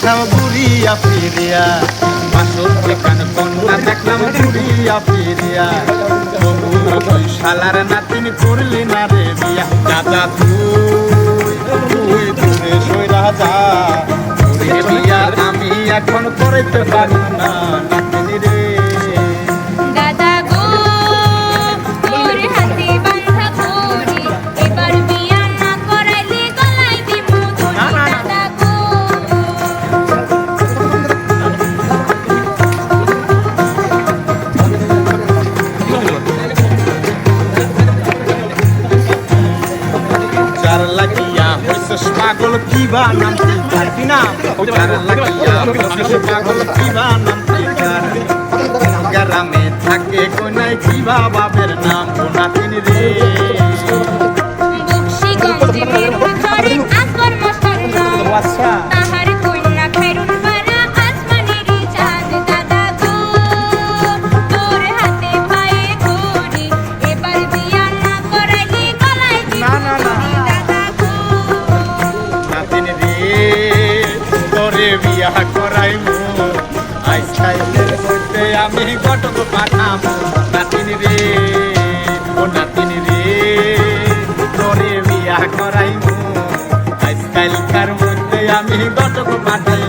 দেখলাম ঘুরিয়া ফিরিয়া, বাসর যেখান কন্যা দেখলাম ঘুরিয়া ফিরিয়া, তবু তুই শালার নাতিন করলি না রে বিয়া। দাদা তুই দূরে সইরা যা, তোরে বিয়া আমি এখন করাইতে পারি না নাতিন রে। পাগল কিবা নাম পারবি না, লাগিয়া পাগল কিবা নাম গ্রামে থাকে কোনায় কিবা বাবের নাম নাতিন রে। আচ্ছা বিয়া করাইমু আইসাইলের মধ্যে আমি ঘটক পাঠামু নাতিন রে, ও নাতিন রে তোরে বিয়া করাইমু আইসাইলকার মধ্যে আমি ঘটক পাঠাই।